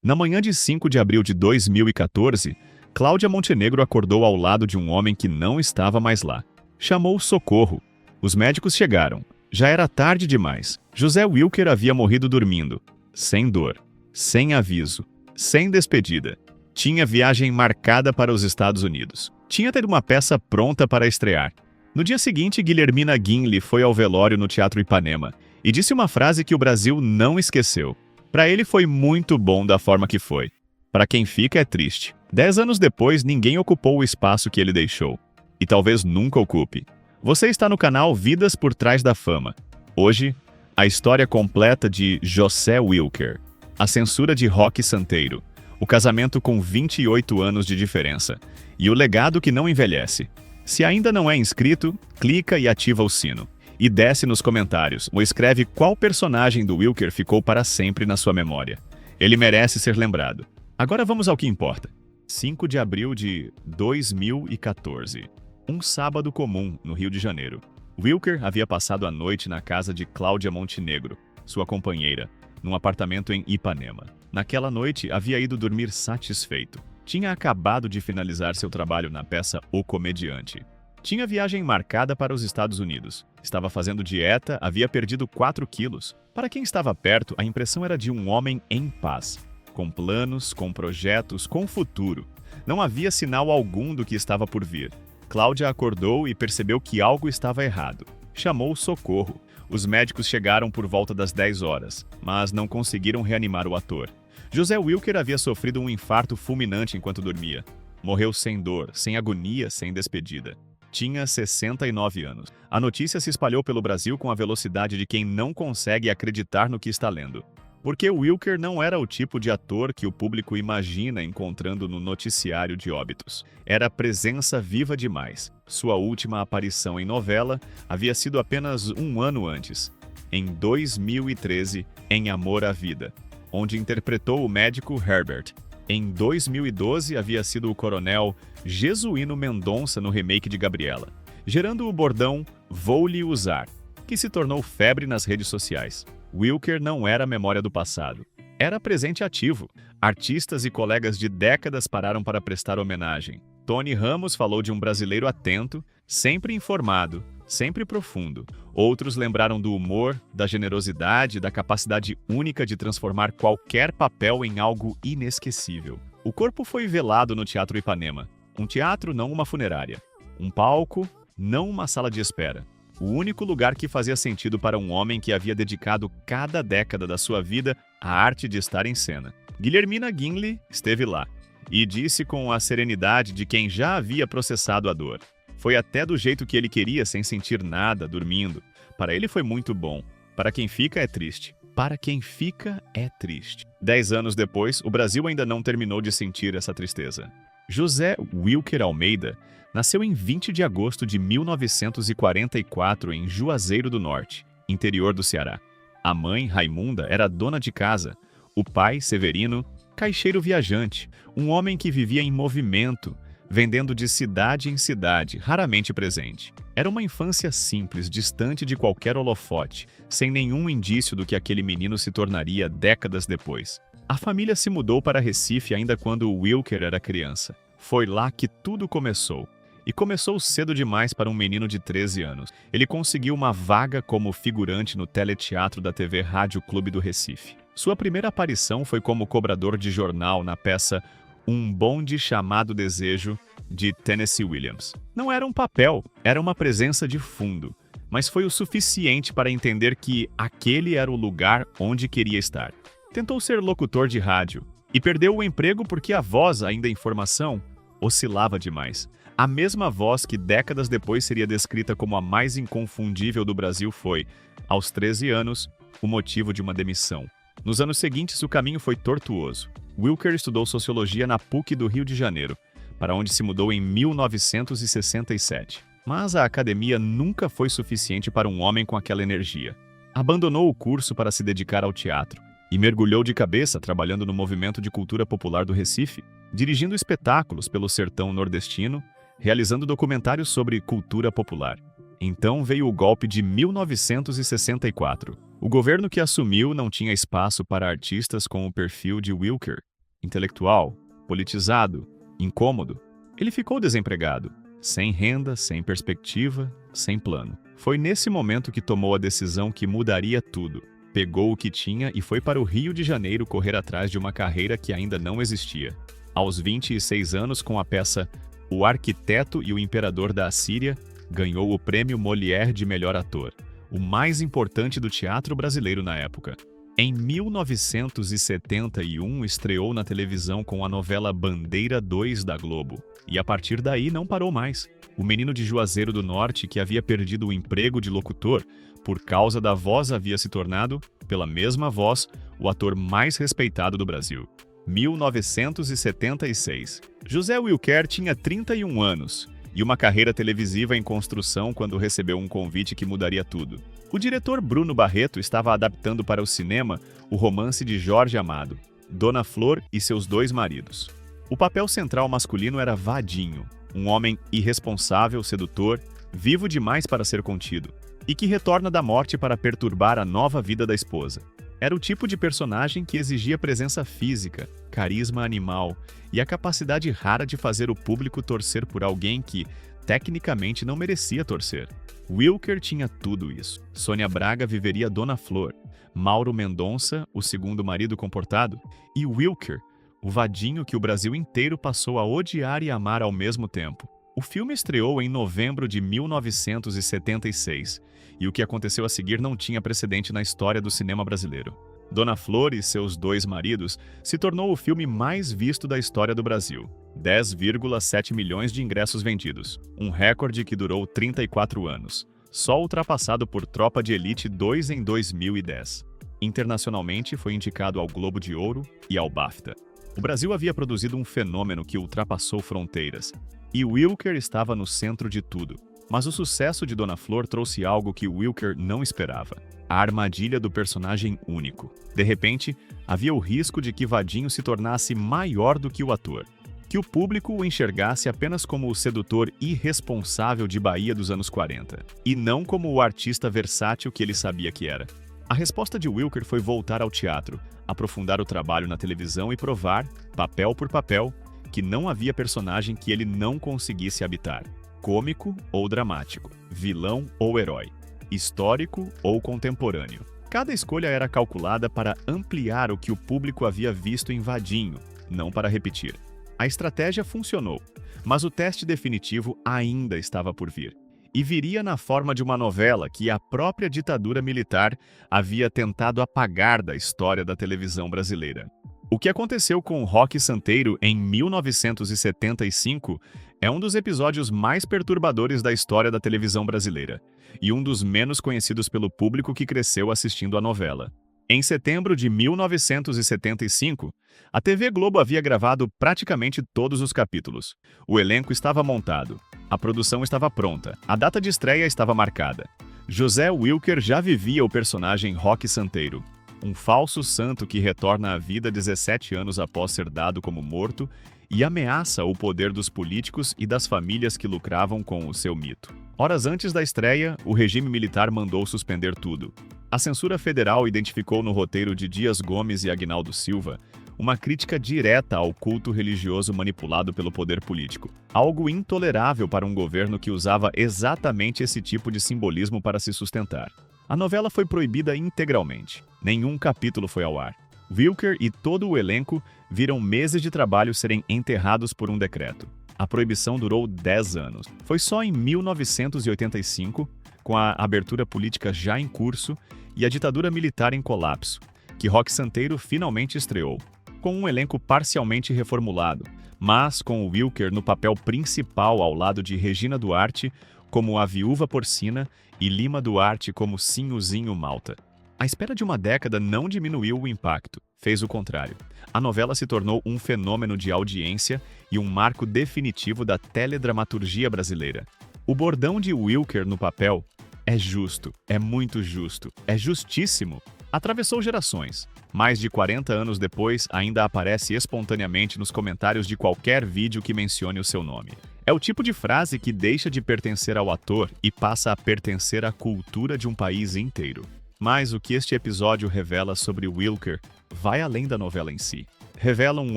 Na manhã de 5 de abril de 2014, Cláudia Montenegro acordou ao lado de um homem que não estava mais lá. Chamou socorro. Os médicos chegaram. Já era tarde demais. José Wilker havia morrido dormindo. Sem dor, sem aviso, sem despedida. Tinha viagem marcada para os Estados Unidos. Tinha tido uma peça pronta para estrear. No dia seguinte, Guilhermina Guinle foi ao velório no Teatro Ipanema e disse uma frase que o Brasil não esqueceu. Para ele foi muito bom da forma que foi. Para quem fica é triste. 10 anos depois, ninguém ocupou o espaço que ele deixou. E talvez nunca ocupe. Você está no canal Vidas por Trás da Fama. Hoje, a história completa de José Wilker, a censura de Roque Santeiro, o casamento com 28 anos de diferença e o legado que não envelhece. Se ainda não é inscrito, clica e ativa o sino. E desce nos comentários ou escreve qual personagem do Wilker ficou para sempre na sua memória. Ele merece ser lembrado. Agora vamos ao que importa. 5 de abril de 2014. Um sábado comum no Rio de Janeiro. Wilker havia passado a noite na casa de Cláudia Montenegro, sua companheira, num apartamento em Ipanema. Naquela noite, havia ido dormir satisfeito. Tinha acabado de finalizar seu trabalho na peça O Comediante. Tinha viagem marcada para os Estados Unidos. Estava fazendo dieta, havia perdido 4 quilos. Para quem estava perto, a impressão era de um homem em paz. Com planos, com projetos, com futuro. Não havia sinal algum do que estava por vir. Cláudia acordou e percebeu que algo estava errado. Chamou socorro. Os médicos chegaram por volta das 10 horas, mas não conseguiram reanimar o ator. José Wilker havia sofrido um infarto fulminante enquanto dormia. Morreu sem dor, sem agonia, sem despedida. Tinha 69 anos. A notícia se espalhou pelo Brasil com a velocidade de quem não consegue acreditar no que está lendo. Porque Wilker não era o tipo de ator que o público imagina encontrando no noticiário de óbitos. Era presença viva demais. Sua última aparição em novela havia sido apenas um ano antes, em 2013, em Amor à Vida, onde interpretou o médico Herbert. Em 2012, havia sido o coronel Jesuíno Mendonça no remake de Gabriela, gerando o bordão "Vou lhe usar", que se tornou febre nas redes sociais. Wilker não era memória do passado. Era presente ativo. Artistas e colegas de décadas pararam para prestar homenagem. Tony Ramos falou de um brasileiro atento, sempre informado, sempre profundo. Outros lembraram do humor, da generosidade, da capacidade única de transformar qualquer papel em algo inesquecível. O corpo foi velado no Teatro Ipanema. Um teatro, não uma funerária. Um palco, não uma sala de espera. O único lugar que fazia sentido para um homem que havia dedicado cada década da sua vida à arte de estar em cena. Guilhermina Guinle esteve lá e disse com a serenidade de quem já havia processado a dor. Foi até do jeito que ele queria, sem sentir nada, dormindo. Para ele foi muito bom. Para quem fica, é triste. Para quem fica, é triste. 10 anos depois, o Brasil ainda não terminou de sentir essa tristeza. José Wilker Almeida nasceu em 20 de agosto de 1944 em Juazeiro do Norte, interior do Ceará. A mãe, Raimunda, era dona de casa. O pai, Severino, caixeiro viajante, um homem que vivia em movimento, vendendo de cidade em cidade, raramente presente. Era uma infância simples, distante de qualquer holofote, sem nenhum indício do que aquele menino se tornaria décadas depois. A família se mudou para Recife ainda quando Wilker era criança. Foi lá que tudo começou. E começou cedo demais para um menino de 13 anos. Ele conseguiu uma vaga como figurante no teleteatro da TV Rádio Clube do Recife. Sua primeira aparição foi como cobrador de jornal na peça Um Bonde Chamado Desejo, de Tennessee Williams. Não era um papel, era uma presença de fundo. Mas foi o suficiente para entender que aquele era o lugar onde queria estar. Tentou ser locutor de rádio e perdeu o emprego porque a voz, ainda em formação, oscilava demais. A mesma voz que décadas depois seria descrita como a mais inconfundível do Brasil foi, aos 13 anos, o motivo de uma demissão. Nos anos seguintes, o caminho foi tortuoso. Wilker estudou sociologia na PUC do Rio de Janeiro, para onde se mudou em 1967. Mas a academia nunca foi suficiente para um homem com aquela energia. Abandonou o curso para se dedicar ao teatro e mergulhou de cabeça trabalhando no movimento de cultura popular do Recife, dirigindo espetáculos pelo sertão nordestino, realizando documentários sobre cultura popular. Então veio o golpe de 1964. O governo que assumiu não tinha espaço para artistas com o perfil de Wilker. intelectual, politizado, incômodo. Ele ficou desempregado, sem renda, sem perspectiva, sem plano. Foi nesse momento que tomou a decisão que mudaria tudo. Pegou o que tinha e foi para o Rio de Janeiro correr atrás de uma carreira que ainda não existia. Aos 26 anos, com a peça O Arquiteto e o Imperador da Assíria, ganhou o prêmio Molière de melhor ator, o mais importante do teatro brasileiro na época. Em 1971, estreou na televisão com a novela Bandeira 2 da Globo, e a partir daí não parou mais. O menino de Juazeiro do Norte, que havia perdido o emprego de locutor por causa da voz, havia se tornado, pela mesma voz, o ator mais respeitado do Brasil. 1976. José Wilker tinha 31 anos e uma carreira televisiva em construção quando recebeu um convite que mudaria tudo. O diretor Bruno Barreto estava adaptando para o cinema o romance de Jorge Amado, Dona Flor e seus dois maridos. O papel central masculino era Vadinho, um homem irresponsável, sedutor, vivo demais para ser contido, e que retorna da morte para perturbar a nova vida da esposa. Era o tipo de personagem que exigia presença física, carisma animal e a capacidade rara de fazer o público torcer por alguém que, tecnicamente, não merecia torcer. Wilker tinha tudo isso. Sônia Braga viveria Dona Flor, Mauro Mendonça, o segundo marido comportado, e Wilker, o vadinho que o Brasil inteiro passou a odiar e amar ao mesmo tempo. O filme estreou em novembro de 1976, e o que aconteceu a seguir não tinha precedente na história do cinema brasileiro. Dona Flor e seus dois maridos se tornou o filme mais visto da história do Brasil. 10,7 milhões de ingressos vendidos, um recorde que durou 34 anos, só ultrapassado por Tropa de Elite 2 em 2010. Internacionalmente, foi indicado ao Globo de Ouro e ao BAFTA. O Brasil havia produzido um fenômeno que ultrapassou fronteiras, e Wilker estava no centro de tudo. Mas o sucesso de Dona Flor trouxe algo que Wilker não esperava: a armadilha do personagem único. De repente, havia o risco de que Vadinho se tornasse maior do que o ator, que o público o enxergasse apenas como o sedutor irresponsável de Bahia dos anos 40, e não como o artista versátil que ele sabia que era. A resposta de Wilker foi voltar ao teatro, aprofundar o trabalho na televisão e provar, papel por papel, que não havia personagem que ele não conseguisse habitar. Cômico ou dramático, vilão ou herói, histórico ou contemporâneo. Cada escolha era calculada para ampliar o que o público havia visto em Vadinho, não para repetir. A estratégia funcionou, mas o teste definitivo ainda estava por vir. E viria na forma de uma novela que a própria ditadura militar havia tentado apagar da história da televisão brasileira. O que aconteceu com Roque Santeiro em 1975 é um dos episódios mais perturbadores da história da televisão brasileira, e um dos menos conhecidos pelo público que cresceu assistindo a novela. Em setembro de 1975, a TV Globo havia gravado praticamente todos os capítulos. O elenco estava montado, a produção estava pronta, a data de estreia estava marcada. José Wilker já vivia o personagem Roque Santeiro, um falso santo que retorna à vida 17 anos após ser dado como morto e ameaça o poder dos políticos e das famílias que lucravam com o seu mito. Horas antes da estreia, o regime militar mandou suspender tudo. A censura federal identificou no roteiro de Dias Gomes e Aguinaldo Silva uma crítica direta ao culto religioso manipulado pelo poder político, algo intolerável para um governo que usava exatamente esse tipo de simbolismo para se sustentar. A novela foi proibida integralmente. Nenhum capítulo foi ao ar. Wilker e todo o elenco viram meses de trabalho serem enterrados por um decreto. A proibição durou 10 anos. Foi só em 1985, com a abertura política já em curso e a ditadura militar em colapso, que Roque Santeiro finalmente estreou, com um elenco parcialmente reformulado, mas com o Wilker no papel principal ao lado de Regina Duarte como a Viúva Porcina e Lima Duarte como Sinhozinho Malta. A espera de uma década não diminuiu o impacto, fez o contrário. A novela se tornou um fenômeno de audiência e um marco definitivo da teledramaturgia brasileira. O bordão de Wilker no papel é justo, é muito justo, é justíssimo. Atravessou gerações. Mais de 40 anos depois, ainda aparece espontaneamente nos comentários de qualquer vídeo que mencione o seu nome. É o tipo de frase que deixa de pertencer ao ator e passa a pertencer à cultura de um país inteiro. Mas o que este episódio revela sobre Wilker vai além da novela em si. revela um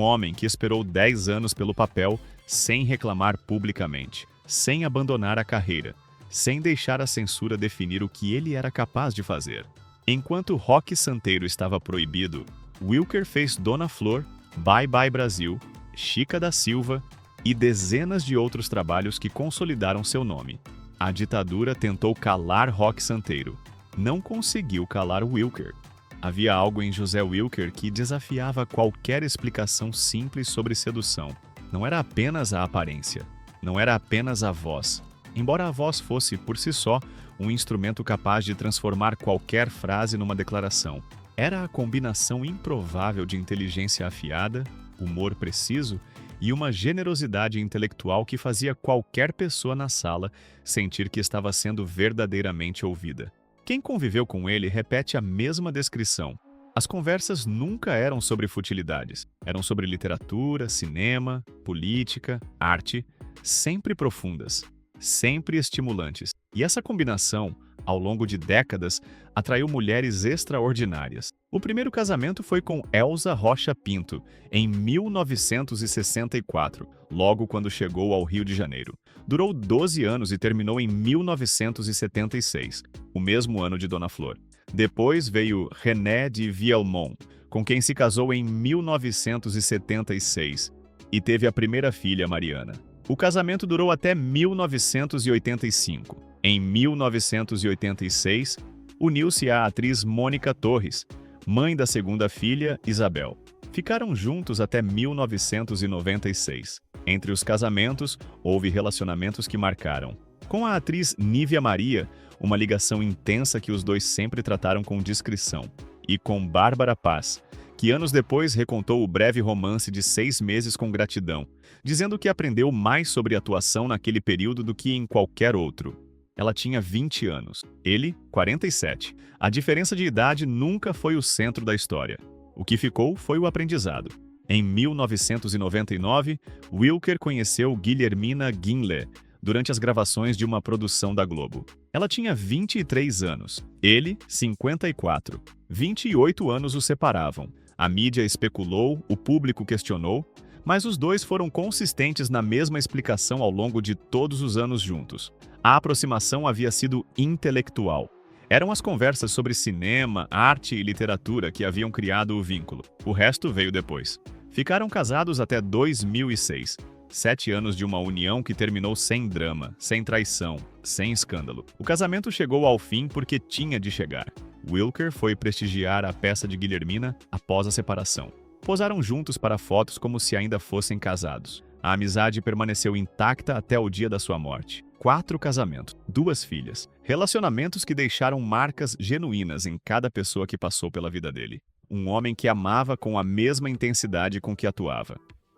homem que esperou 10 anos pelo papel sem reclamar publicamente, sem abandonar a carreira, sem deixar a censura definir o que ele era capaz de fazer. Enquanto Rock Santeiro estava proibido, Wilker fez Dona Flor, Bye Bye Brasil, Chica da Silva e dezenas de outros trabalhos que consolidaram seu nome. A ditadura tentou calar Rock Santeiro. Não conseguiu calar Wilker. Havia algo em José Wilker que desafiava qualquer explicação simples sobre sedução. Não era apenas a aparência, não era apenas a voz. Embora a voz fosse, por si só, um instrumento capaz de transformar qualquer frase numa declaração, era a combinação improvável de inteligência afiada, humor preciso e uma generosidade intelectual que fazia qualquer pessoa na sala sentir que estava sendo verdadeiramente ouvida. Quem conviveu com ele repete a mesma descrição. As conversas nunca eram sobre futilidades. Eram sobre literatura, cinema, política, arte, sempre profundas, sempre estimulantes. E essa combinação, ao longo de décadas, atraiu mulheres extraordinárias. O primeiro casamento foi com Elza Rocha Pinto, em 1964, logo quando chegou ao Rio de Janeiro. Durou 12 anos e terminou em 1976, o mesmo ano de Dona Flor. Depois veio René de Vielmont, com quem se casou em 1976 e teve a primeira filha, Mariana. O casamento durou até 1985. Em 1986, uniu-se à atriz Mônica Torres, mãe da segunda filha, Isabel. Ficaram juntos até 1996. Entre os casamentos, houve relacionamentos que marcaram. Com a atriz Nívia Maria, uma ligação intensa que os dois sempre trataram com discrição. E com Bárbara Paz, que anos depois recontou o breve romance de 6 meses com gratidão, dizendo que aprendeu mais sobre atuação naquele período do que em qualquer outro. Ela tinha 20 anos, ele, 47. A diferença de idade nunca foi o centro da história. O que ficou foi o aprendizado. Em 1999, Wilker conheceu Guilhermina Guinle durante as gravações de uma produção da Globo. Ela tinha 23 anos, ele, 54. 28 anos os separavam. A mídia especulou, o público questionou, mas os dois foram consistentes na mesma explicação ao longo de todos os anos juntos. A aproximação havia sido intelectual. Eram as conversas sobre cinema, arte e literatura que haviam criado o vínculo. O resto veio depois. Ficaram casados até 2006. 7 anos de uma união que terminou sem drama, sem traição, sem escândalo. O casamento chegou ao fim porque tinha de chegar. Wilker foi prestigiar a peça de Guilhermina após a separação. Posaram juntos para fotos como se ainda fossem casados. A amizade permaneceu intacta até o dia da sua morte. 4 casamentos, 2 filhas. Relacionamentos que deixaram marcas genuínas em cada pessoa que passou pela vida dele. Um homem que amava com a mesma intensidade com que atuava.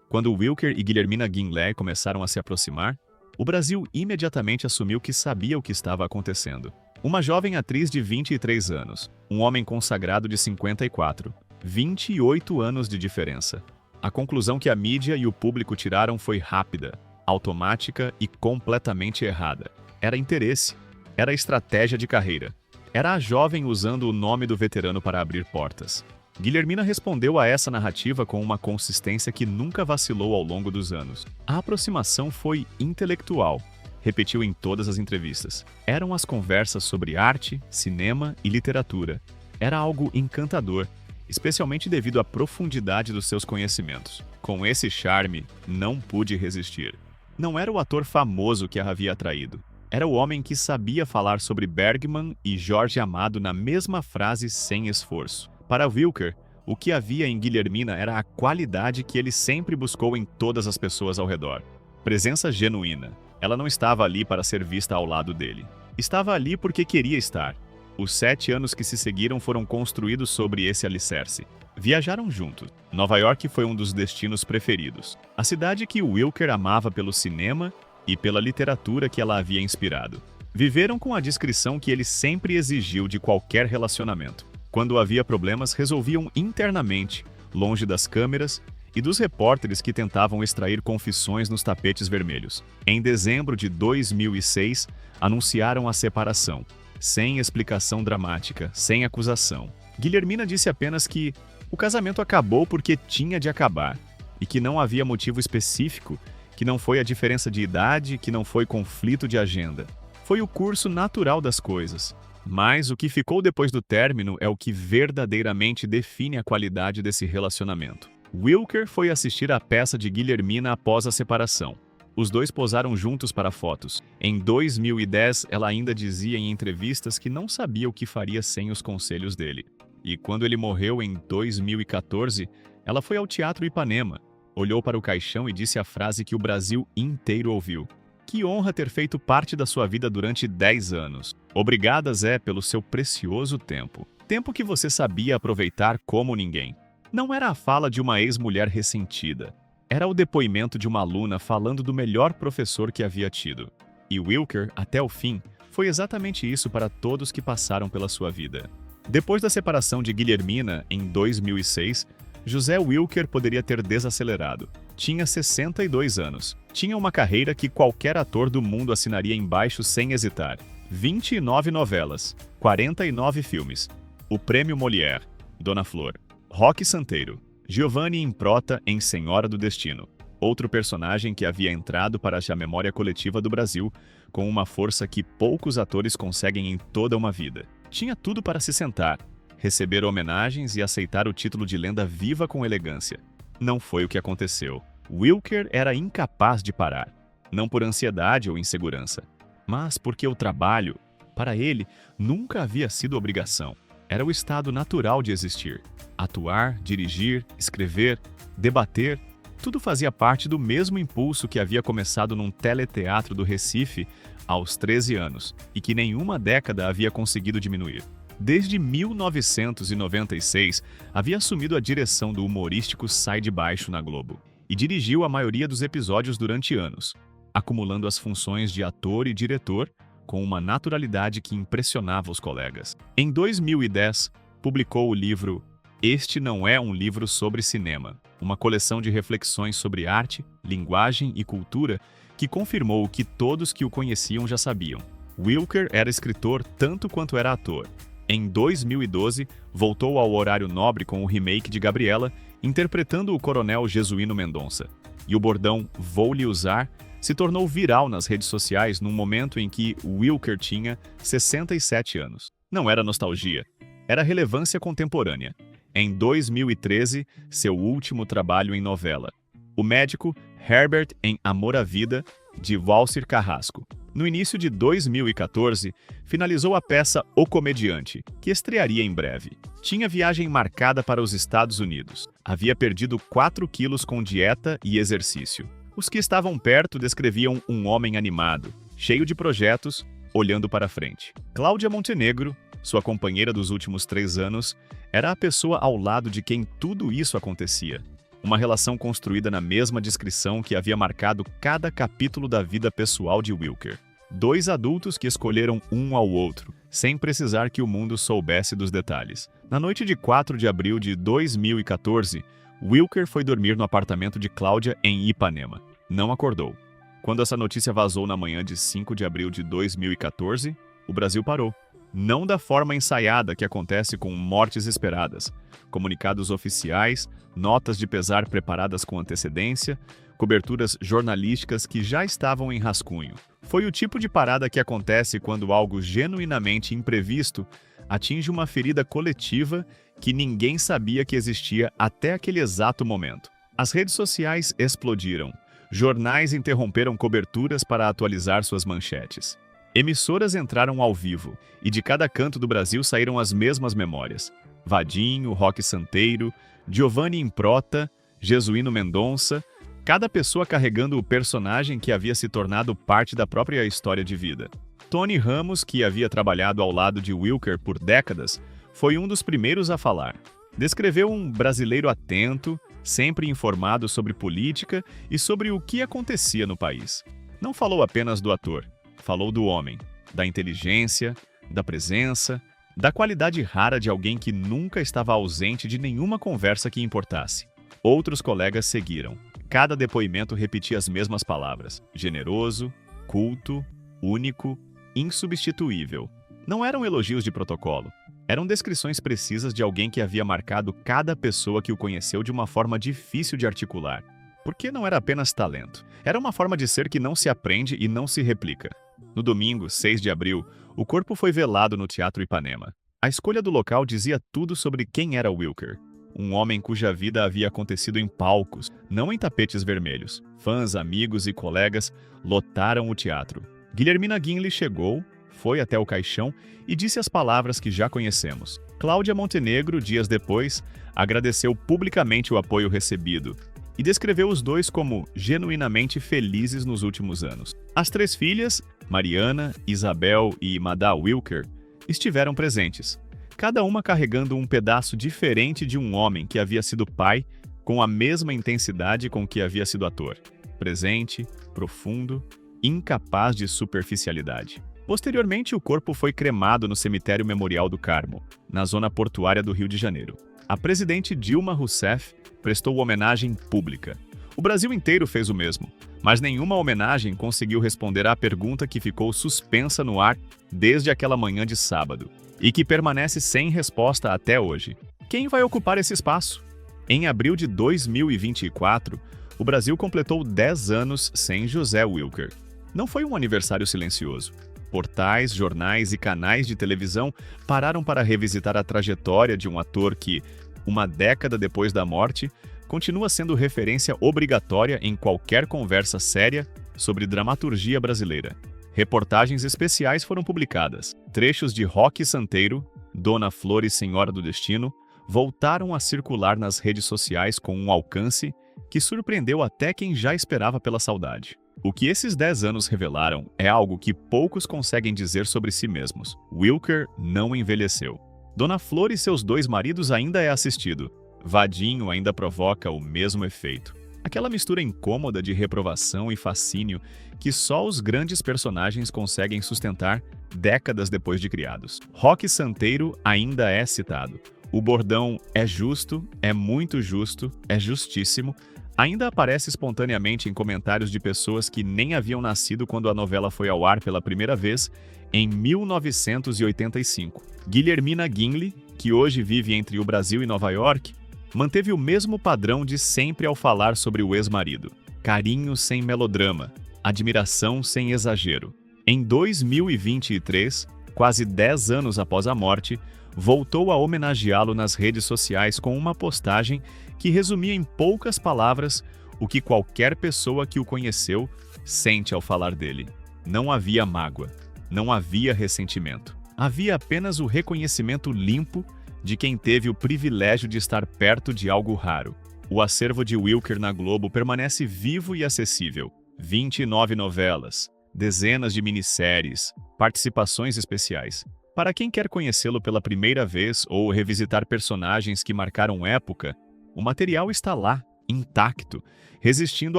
Quando Wilker e Guilhermina Guinle começaram a se aproximar, o Brasil imediatamente assumiu que sabia o que estava acontecendo. Uma jovem atriz de 23 anos, um homem consagrado de 54, 28 anos de diferença. A conclusão que a mídia e o público tiraram foi rápida, automática e completamente errada. Era interesse, era estratégia de carreira. Era a jovem usando o nome do veterano para abrir portas. Guilhermina respondeu a essa narrativa com uma consistência que nunca vacilou ao longo dos anos. A aproximação foi intelectual, repetiu em todas as entrevistas. Eram as conversas sobre arte, cinema e literatura. Era algo encantador, especialmente devido à profundidade dos seus conhecimentos. Com esse charme, não pude resistir. Não era o ator famoso que a havia atraído. Era o homem que sabia falar sobre Bergman e Jorge Amado na mesma frase sem esforço. Para Wilker, o que havia em Guilhermina era a qualidade que ele sempre buscou em todas as pessoas ao redor. Presença genuína. Ela não estava ali para ser vista ao lado dele. Estava ali porque queria estar. Os 7 anos que se seguiram foram construídos sobre esse alicerce. Viajaram juntos. Nova York foi um dos destinos preferidos. A cidade que Wilker amava pelo cinema e pela literatura que ela havia inspirado. Viveram com a discrição que ele sempre exigiu de qualquer relacionamento. Quando havia problemas, resolviam internamente, longe das câmeras e dos repórteres que tentavam extrair confissões nos tapetes vermelhos. Em dezembro de 2006, anunciaram a separação, sem explicação dramática, sem acusação. Guilhermina disse apenas que O casamento acabou porque tinha de acabar, e que não havia motivo específico, que não foi a diferença de idade, que não foi conflito de agenda. Foi o curso natural das coisas. Mas o que ficou depois do término é o que verdadeiramente define a qualidade desse relacionamento. Wilker foi assistir à peça de Guilhermina após a separação. Os dois posaram juntos para fotos. Em 2010, ela ainda dizia em entrevistas que não sabia o que faria sem os conselhos dele. E quando ele morreu em 2014, ela foi ao Teatro Ipanema, olhou para o caixão e disse a frase que o Brasil inteiro ouviu. Que honra ter feito parte da sua vida durante 10 anos. Obrigada, Zé, pelo seu precioso tempo. Tempo que você sabia aproveitar como ninguém. Não era a fala de uma ex-mulher ressentida. Era o depoimento de uma aluna falando do melhor professor que havia tido. E Wilker, até o fim, foi exatamente isso para todos que passaram pela sua vida. Depois da separação de Guilhermina, em 2006, José Wilker poderia ter desacelerado. Tinha 62 anos. Tinha uma carreira que qualquer ator do mundo assinaria embaixo sem hesitar. 29 novelas, 49 filmes. O Prêmio Molière, Dona Flor. Roque Santeiro. Giovanni Improta em Senhora do Destino. Outro personagem que havia entrado para a memória coletiva do Brasil com uma força que poucos atores conseguem em toda uma vida. Tinha tudo para se sentar, receber homenagens e aceitar o título de lenda viva com elegância. Não foi o que aconteceu. Wilker era incapaz de parar, não por ansiedade ou insegurança, mas porque o trabalho, para ele, nunca havia sido obrigação. Era o estado natural de existir. Atuar, dirigir, escrever, debater, tudo fazia parte do mesmo impulso que havia começado num teleteatro do Recife aos 13 anos e que nenhuma década havia conseguido diminuir. Desde 1996, havia assumido a direção do humorístico Sai de Baixo na Globo e dirigiu a maioria dos episódios durante anos, acumulando as funções de ator e diretor com uma naturalidade que impressionava os colegas. Em 2010, publicou o livro Este Não É um Livro sobre Cinema, uma coleção de reflexões sobre arte, linguagem e cultura que confirmou o que todos que o conheciam já sabiam. Wilker era escritor tanto quanto era ator. Em 2012, voltou ao horário nobre com o remake de Gabriela, interpretando o coronel Jesuíno Mendonça. E o bordão "Vou lhe usar" se tornou viral nas redes sociais num momento em que Wilker tinha 67 anos. Não era nostalgia, era relevância contemporânea. Em 2013, seu último trabalho em novela. O médico Herbert em Amor à Vida, de Walcir Carrasco. No início de 2014, finalizou a peça O Comediante, que estrearia em breve. Tinha viagem marcada para os Estados Unidos. Havia perdido 4 quilos com dieta e exercício. Os que estavam perto descreviam um homem animado, cheio de projetos, olhando para frente. Cláudia Montenegro, sua companheira dos últimos 3 anos, era a pessoa ao lado de quem tudo isso acontecia. Uma relação construída na mesma descrição que havia marcado cada capítulo da vida pessoal de Wilker. 2 adultos que escolheram um ao outro, sem precisar que o mundo soubesse dos detalhes. Na noite de 4 de abril de 2014, Wilker foi dormir no apartamento de Cláudia em Ipanema. Não acordou. Quando essa notícia vazou na manhã de 5 de abril de 2014, o Brasil parou. Não da forma ensaiada que acontece com mortes esperadas. Comunicados oficiais, notas de pesar preparadas com antecedência, coberturas jornalísticas que já estavam em rascunho. Foi o tipo de parada que acontece quando algo genuinamente imprevisto atinge uma ferida coletiva que ninguém sabia que existia até aquele exato momento. As redes sociais explodiram. Jornais interromperam coberturas para atualizar suas manchetes. Emissoras entraram ao vivo, e de cada canto do Brasil saíram as mesmas memórias. Vadinho, Roque Santeiro, Giovanni Improta, Jesuíno Mendonça, cada pessoa carregando o personagem que havia se tornado parte da própria história de vida. Tony Ramos, que havia trabalhado ao lado de Wilker por décadas, foi um dos primeiros a falar. Descreveu um brasileiro atento, sempre informado sobre política e sobre o que acontecia no país. Não falou apenas do ator. Falou do homem, da inteligência, da presença, da qualidade rara de alguém que nunca estava ausente de nenhuma conversa que importasse. Outros colegas seguiram. Cada depoimento repetia as mesmas palavras: generoso, culto, único, insubstituível. Não eram elogios de protocolo, Eram descrições precisas de alguém que havia marcado cada pessoa que o conheceu de uma forma difícil de articular. Porque não era apenas talento. Era uma forma de ser que não se aprende e não se replica. No domingo, 6 de abril, o corpo foi velado no Teatro Ipanema. A escolha do local dizia tudo sobre quem era Wilker. Um homem cuja vida havia acontecido em palcos, não em tapetes vermelhos. Fãs, amigos e colegas lotaram o teatro. Guilhermina Gimli chegou, foi até o caixão e disse as palavras que já conhecemos. Cláudia Montenegro, dias depois, agradeceu publicamente o apoio recebido e descreveu os dois como genuinamente felizes nos últimos anos. As 3 filhas, Mariana, Isabel e Madá Wilker, estiveram presentes, cada uma carregando um pedaço diferente de um homem que havia sido pai com a mesma intensidade com que havia sido ator. Presente, profundo, incapaz de superficialidade. Posteriormente, o corpo foi cremado no Cemitério Memorial do Carmo, na zona portuária do Rio de Janeiro. A presidente Dilma Rousseff prestou homenagem pública. O Brasil inteiro fez o mesmo, mas nenhuma homenagem conseguiu responder à pergunta que ficou suspensa no ar desde aquela manhã de sábado, e que permanece sem resposta até hoje. Quem vai ocupar esse espaço? Em abril de 2024, o Brasil completou 10 anos sem José Wilker. Não foi um aniversário silencioso. Portais, jornais e canais de televisão pararam para revisitar a trajetória de um ator que, uma década depois da morte, continua sendo referência obrigatória em qualquer conversa séria sobre dramaturgia brasileira. Reportagens especiais foram publicadas. Trechos de Roque Santeiro, Dona Flor e Senhora do Destino voltaram a circular nas redes sociais com um alcance que surpreendeu até quem já esperava pela saudade. O que esses 10 anos revelaram é algo que poucos conseguem dizer sobre si mesmos. Wilker não envelheceu. Dona Flor e seus 2 maridos ainda é assistido. Vadinho ainda provoca o mesmo efeito. Aquela mistura incômoda de reprovação e fascínio que só os grandes personagens conseguem sustentar décadas depois de criados. Roque Santeiro ainda é citado. O bordão "é justo, é muito justo, é justíssimo" ainda aparece espontaneamente em comentários de pessoas que nem haviam nascido quando a novela foi ao ar pela primeira vez, em 1985. Guilhermina Gimli, que hoje vive entre o Brasil e Nova York, manteve o mesmo padrão de sempre ao falar sobre o ex-marido. Carinho sem melodrama, admiração sem exagero. Em 2023, quase 10 anos após a morte, voltou a homenageá-lo nas redes sociais com uma postagem que resumia em poucas palavras o que qualquer pessoa que o conheceu sente ao falar dele. Não havia mágoa, não havia ressentimento. Havia apenas o reconhecimento limpo de quem teve o privilégio de estar perto de algo raro. O acervo de Wilker na Globo permanece vivo e acessível. 29 novelas, dezenas de minisséries, participações especiais. Para quem quer conhecê-lo pela primeira vez ou revisitar personagens que marcaram época, o material está lá, intacto, resistindo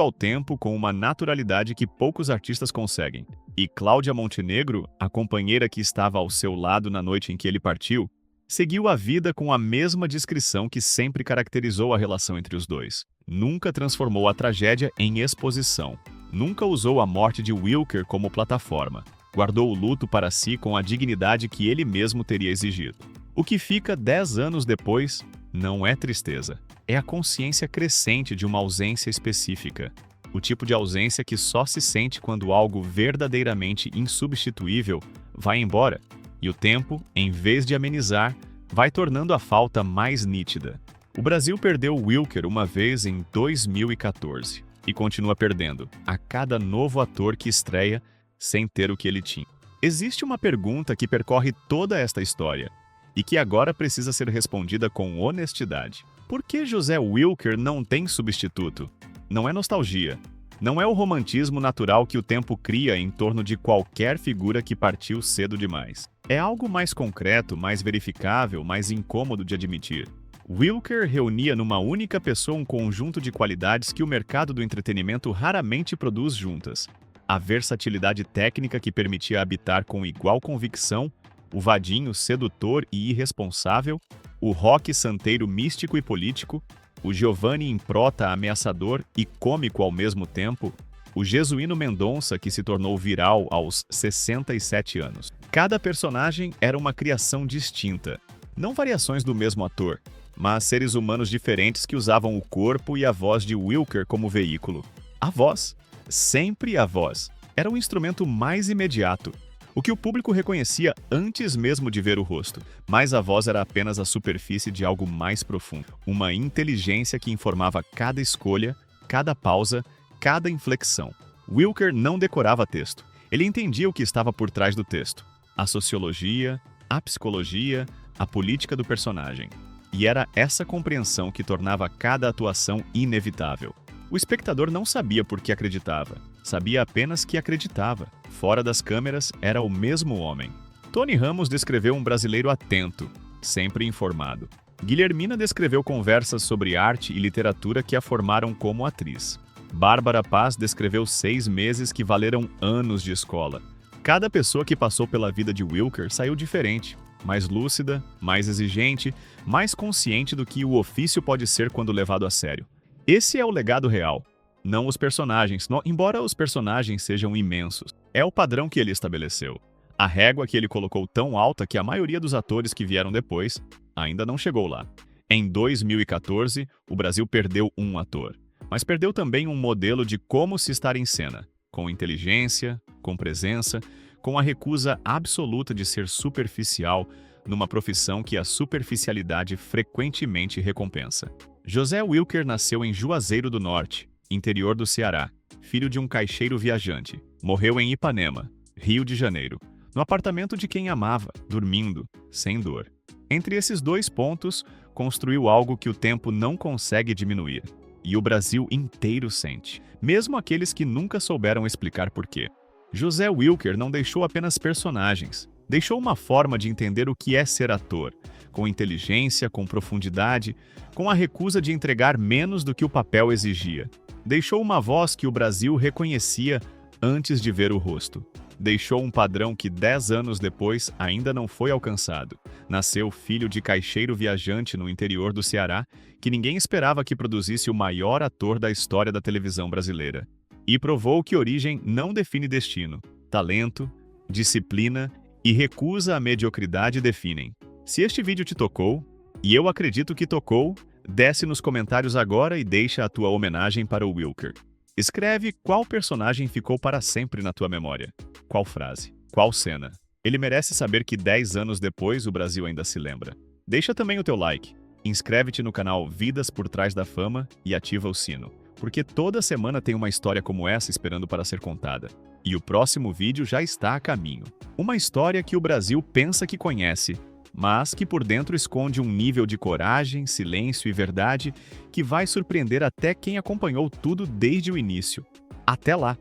ao tempo com uma naturalidade que poucos artistas conseguem. E Cláudia Montenegro, a companheira que estava ao seu lado na noite em que ele partiu, seguiu a vida com a mesma discrição que sempre caracterizou a relação entre os dois. Nunca transformou a tragédia em exposição. Nunca usou a morte de Wilker como plataforma. Guardou o luto para si com a dignidade que ele mesmo teria exigido. O que fica 10 anos depois não é tristeza. É a consciência crescente de uma ausência específica. O tipo de ausência que só se sente quando algo verdadeiramente insubstituível vai embora. E o tempo, em vez de amenizar, vai tornando a falta mais nítida. O Brasil perdeu Wilker uma vez em 2014 e continua perdendo a cada novo ator que estreia sem ter o que ele tinha. Existe uma pergunta que percorre toda esta história e que agora precisa ser respondida com honestidade. Por que José Wilker não tem substituto? Não é nostalgia. Não é o romantismo natural que o tempo cria em torno de qualquer figura que partiu cedo demais. É algo mais concreto, mais verificável, mais incômodo de admitir. Wilker reunia numa única pessoa um conjunto de qualidades que o mercado do entretenimento raramente produz juntas. A versatilidade técnica que permitia habitar com igual convicção, o vadinho sedutor e irresponsável, o Roque Santeiro místico e político, o Giovanni Improta ameaçador e cômico ao mesmo tempo, o Jesuíno Mendonça que se tornou viral aos 67 anos. Cada personagem era uma criação distinta, Não variações do mesmo ator, mas seres humanos diferentes que usavam o corpo e a voz de Wilker como veículo. A voz, sempre a voz, era o instrumento mais imediato, o que o público reconhecia antes mesmo de ver o rosto, mas a voz era apenas a superfície de algo mais profundo, uma inteligência que informava cada escolha, cada pausa, cada inflexão. Wilker não decorava texto, ele entendia o que estava por trás do texto, a sociologia, a psicologia, a política do personagem. E era essa compreensão que tornava cada atuação inevitável. O espectador não sabia por que acreditava, sabia apenas que acreditava. Fora das câmeras, era o mesmo homem. Tony Ramos descreveu um brasileiro atento, sempre informado. Guilhermina descreveu conversas sobre arte e literatura que a formaram como atriz. Bárbara Paz descreveu 6 meses que valeram anos de escola. Cada pessoa que passou pela vida de Wilker saiu diferente, mais lúcida, mais exigente, mais consciente do que o ofício pode ser quando levado a sério. Esse é o legado real, não os personagens, embora os personagens sejam imensos. É o padrão que ele estabeleceu. A régua que ele colocou tão alta que a maioria dos atores que vieram depois ainda não chegou lá. Em 2014, o Brasil perdeu um ator, mas perdeu também um modelo de como se estar em cena, com inteligência, com presença, com a recusa absoluta de ser superficial numa profissão que a superficialidade frequentemente recompensa. José Wilker nasceu em Juazeiro do Norte, interior do Ceará, filho de um caixeiro viajante. Morreu em Ipanema, Rio de Janeiro, no apartamento de quem amava, dormindo, sem dor. Entre esses 2 pontos, construiu algo que o tempo não consegue diminuir. E o Brasil inteiro sente, mesmo aqueles que nunca souberam explicar por quê. José Wilker não deixou apenas personagens, deixou uma forma de entender o que é ser ator, com inteligência, com profundidade, com a recusa de entregar menos do que o papel exigia. Deixou uma voz que o Brasil reconhecia antes de ver o rosto. Deixou um padrão que 10 anos depois ainda não foi alcançado. Nasceu filho de caixeiro viajante no interior do Ceará, que ninguém esperava que produzisse o maior ator da história da televisão brasileira. E provou que origem não define destino. Talento, disciplina e recusa à mediocridade definem. Se este vídeo te tocou, e eu acredito que tocou, desce nos comentários agora e deixa a tua homenagem para o Wilker. Escreve qual personagem ficou para sempre na tua memória. Qual frase? Qual cena? Ele merece saber que 10 anos depois o Brasil ainda se lembra. Deixa também o teu like. Inscreve-te no canal Vidas por Trás da Fama e ativa o sino, porque toda semana tem uma história como essa esperando para ser contada. E o próximo vídeo já está a caminho. Uma história que o Brasil pensa que conhece, mas que por dentro esconde um nível de coragem, silêncio e verdade que vai surpreender até quem acompanhou tudo desde o início. Até lá!